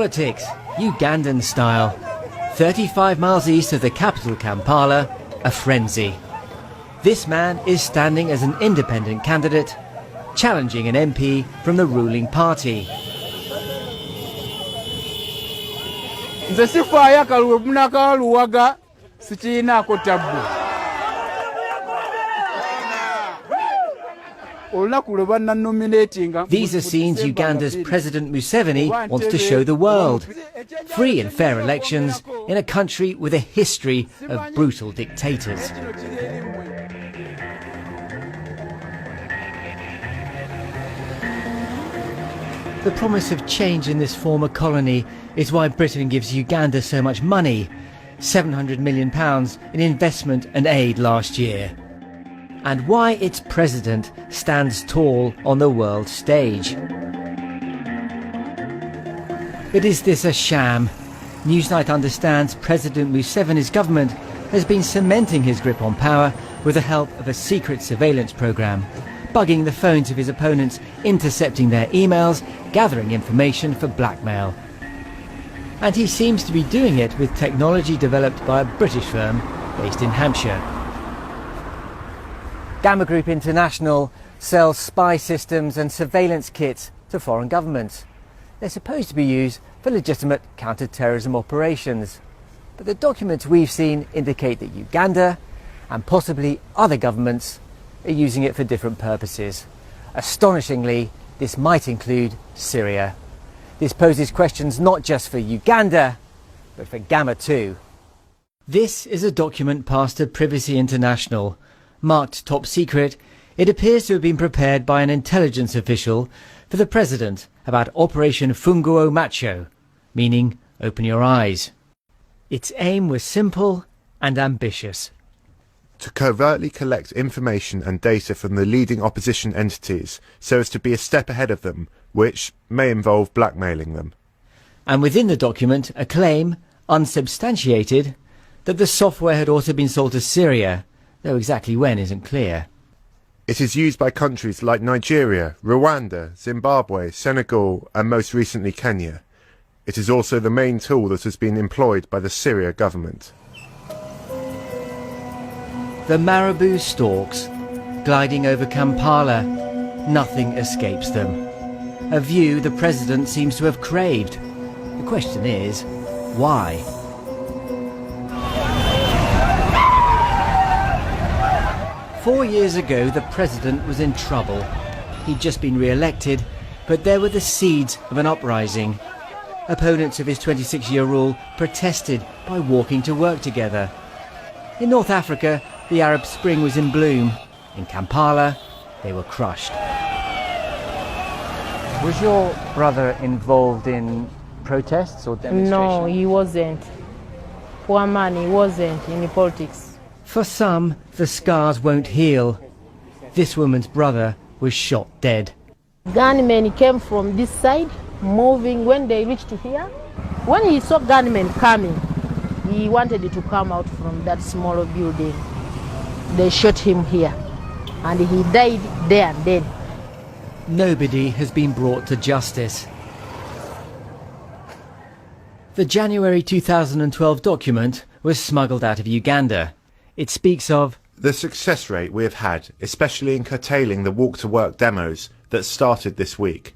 politics, Ugandan style. 35 miles east of the capital Kampala, a frenzy. This man is standing as an independent candidate, challenging an MP from the ruling party. Nze sifaayo akalulu munakaluwaga sikiinaako tabbu. These are scenes Uganda's President Museveni wants to show the world. Free and fair elections in a country with a history of brutal dictators. The promise of change in this former colony is why Britain gives Uganda so much money, £700 million in investment and aid last year. And why its president stands tall on the world stage. But is this a sham? Newsnight understands President Museveni's government has been cementing his grip on power with the help of a secret surveillance program, bugging the phones of his opponents, intercepting their emails, gathering information for blackmail. And he seems to be doing it with technology developed by a British firm based in Hampshire. Gamma Group International sells spy systems and surveillance kits to foreign governments. They're supposed to be used for legitimate counter-terrorism operations. But the documents we've seen indicate that Uganda and possibly other governments are using it for different purposes. Astonishingly, this might include Syria. This poses questions not just for Uganda, but for Gamma too. This is a document passed to Privacy International. Marked top secret, it appears to have been prepared by an intelligence official for the president about Operation Funguo Macho, meaning open your eyes. Its aim was simple and ambitious. To covertly collect information and data from the leading opposition entities so as to be a step ahead of them, which may involve blackmailing them. And within the document, a claim, unsubstantiated, that the software had also been sold to Syria, though exactly when isn't clear. It is used by countries like Nigeria, Rwanda, Zimbabwe, Senegal and most recently Kenya. It is also the main tool that has been employed by the Syria government. The marabou stalks, gliding over Kampala. Nothing escapes them. A view the president seems to have craved. The question is, why? Four years ago, the president was in trouble. He'd just been re-elected, but there were the seeds of an uprising. Opponents of his 26-year rule protested by walking to work together. In North Africa, the Arab Spring was in bloom. In Kampala, they were crushed. Was your brother involved in protests or demonstrations? No, he wasn't. Poor man, he wasn't in politics. For some, the scars won't heal. This woman's brother was shot dead. Gunmen came from this side, moving when they reached here. When he saw gunmen coming, he wanted to come out from that smaller building. They shot him here, and he died there dead. Nobody has been brought to justice. The January 2012 document was smuggled out of Uganda. It speaks of the success rate we have had, especially in curtailing the walk-to-work demos that started this week.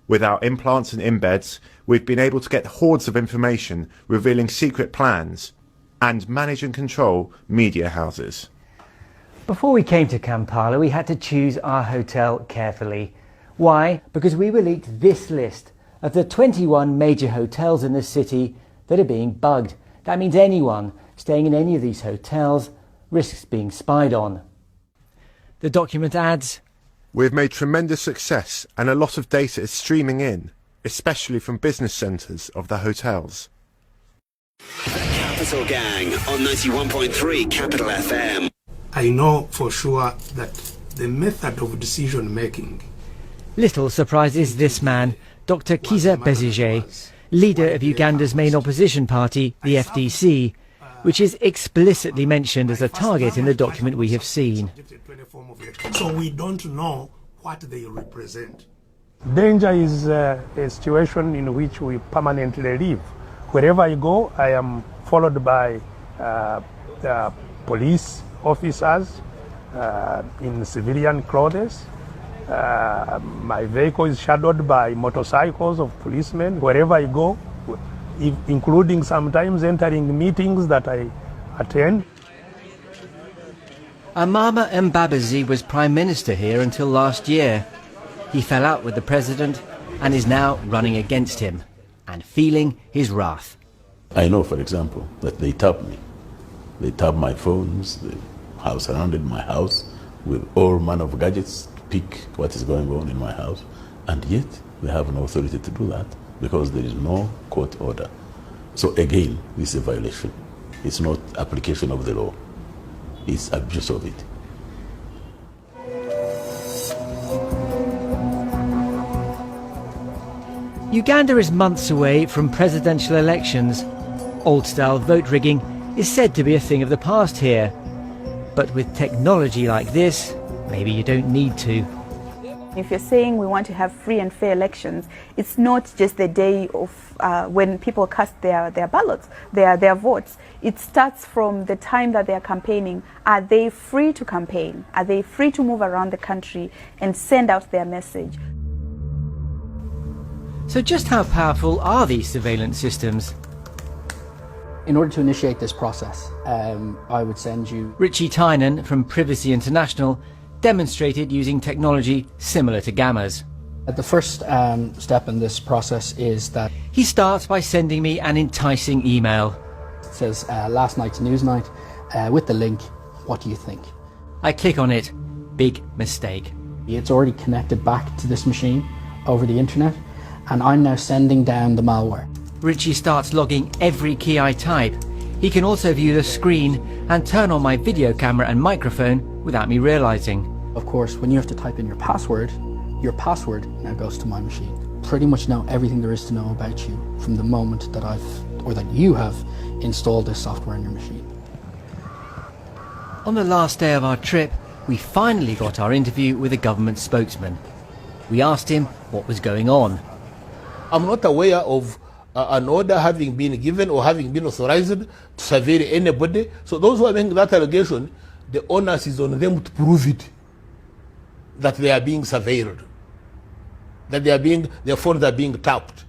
With our implants and embeds, we've been able to get hordes of information revealing secret plans and manage and control media houses. Before we came to Kampala, we had to choose our hotel carefully. Why? Because we were leaked this list of the 21 major hotels in the city that are being bugged. That means anyone staying in any of these hotels risks being spied on. The document adds, "We've made tremendous success and a lot of data is streaming in, especially from business centres of the hotels." The Capital Gang on 91.3 Capital FM. I know for sure that the method of decision making. Little surprises this man, Dr. Kizza Besigye, leader of Uganda's main opposition party, the FDC, which is explicitly mentioned as a target in the document we have seen. So we don't know what they represent. Danger is a situation in which we permanently live. Wherever I go, I am followed by police officers in civilian clothes. My vehicle is shadowed by motorcycles of policemen wherever I go, including sometimes entering meetings that I attend. Amama Mbabazi was Prime Minister here until last year. He fell out with the President and is now running against him and feeling his wrath. I know, for example, that they tap me. They tap my phones. They have surrounded my house with all manner of gadgets to pick what is going on in my house. And yet, they have no authority to do that because there is no court order. So again, this is a violation. It's not application of the law. It's abuse of it. Uganda is months away from presidential elections. Old-style vote rigging is said to be a thing of the past here. But with technology like this, maybe you don't need to. If you're saying we want to have free and fair elections, it's not just the day of when people cast their ballots, their votes. It starts from the time that they are campaigning. Are they free to campaign? Are they free to move around the country and send out their message? So just how powerful are these surveillance systems? In order to initiate this process, I would send you... Richie Tynan from Privacy International demonstrated using technology similar to Gamma's. The first step in this process is that... He starts by sending me an enticing email. It says, last night's news night, with the link, what do you think? I click on it. Big mistake. It's already connected back to this machine over the internet, and I'm now sending down the malware. Richie starts logging every key I type. He can also view the screen and turn on my video camera and microphone without me realizing. Of course, when you have to type in your password now goes to my machine. Pretty much know everything there is to know about you from the moment that you have installed this software in your machine. On the last day of our trip, we finally got our interview with a government spokesman. We asked him what was going on. I'm not aware of an order having been given or having been authorized to surveil anybody. So those who are making that allegation, the onus is on them to prove it, that they are being surveilled, that their phones are being tapped.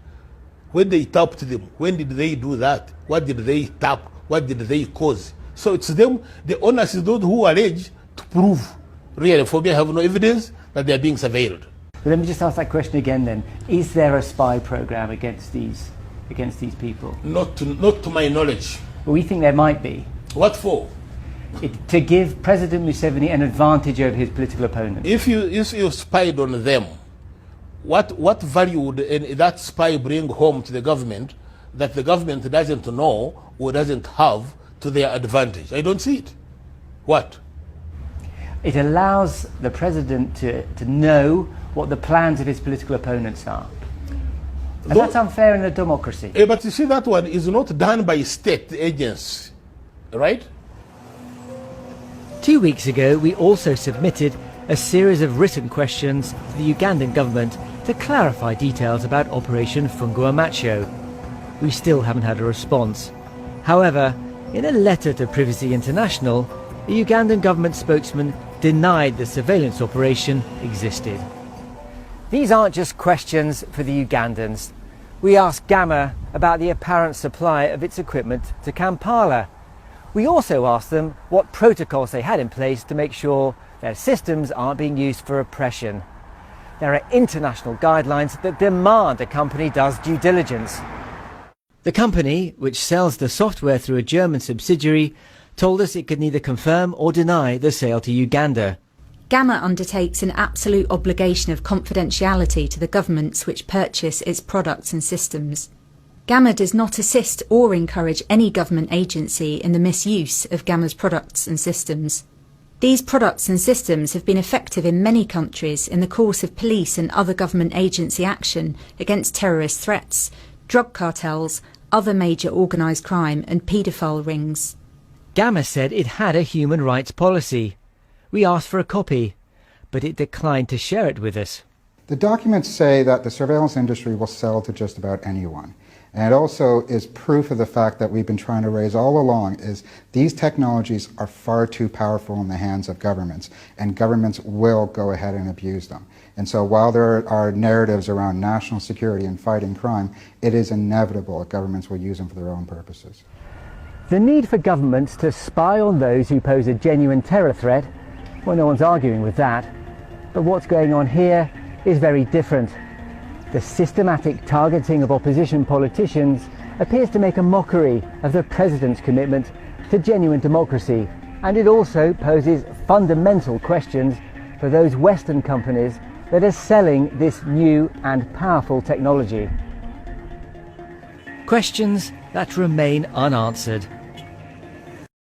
When they tapped them, when did they do that? What did they tap? What did they cause? So it's them, the onus is those who allege to prove. Really, for me, I have no evidence that they are being surveilled. Let me just ask that question again then. Is there a spy program against these people? Not to my knowledge. Well, we think there might be. What for? To give President Museveni an advantage over his political opponents. If you spied on them, what value would that spy bring home to the government that the government doesn't know or doesn't have to their advantage? I don't see it. What? It allows the president to know what the plans of his political opponents are. And that's unfair in a democracy. But you see, that one is not done by state agents, right? 2 weeks ago, we also submitted a series of written questions to the Ugandan government to clarify details about Operation Fungua Macho. We still haven't had a response. However, in a letter to Privacy International, the Ugandan government spokesman denied the surveillance operation existed. These aren't just questions for the Ugandans. We asked Gamma about the apparent supply of its equipment to Kampala. We also asked them what protocols they had in place to make sure their systems aren't being used for oppression. There are international guidelines that demand a company does due diligence. The company, which sells the software through a German subsidiary, told us it could neither confirm or deny the sale to Uganda. Gamma undertakes an absolute obligation of confidentiality to the governments which purchase its products and systems. Gamma does not assist or encourage any government agency in the misuse of Gamma's products and systems. These products and systems have been effective in many countries in the course of police and other government agency action against terrorist threats, drug cartels, other major organised crime and paedophile rings. Gamma said it had a human rights policy. We asked for a copy, but it declined to share it with us. The documents say that the surveillance industry will sell to just about anyone. And it also is proof of the fact that we've been trying to raise all along is these technologies are far too powerful in the hands of governments, and governments will go ahead and abuse them. And so while there are narratives around national security and fighting crime, it is inevitable that governments will use them for their own purposes. The need for governments to spy on those who pose a genuine terror threat, well, no one's arguing with that. But what's going on here is very different. The systematic targeting of opposition politicians appears to make a mockery of the president's commitment to genuine democracy, and it also poses fundamental questions for those Western companies that are selling this new and powerful technology. Questions that remain unanswered.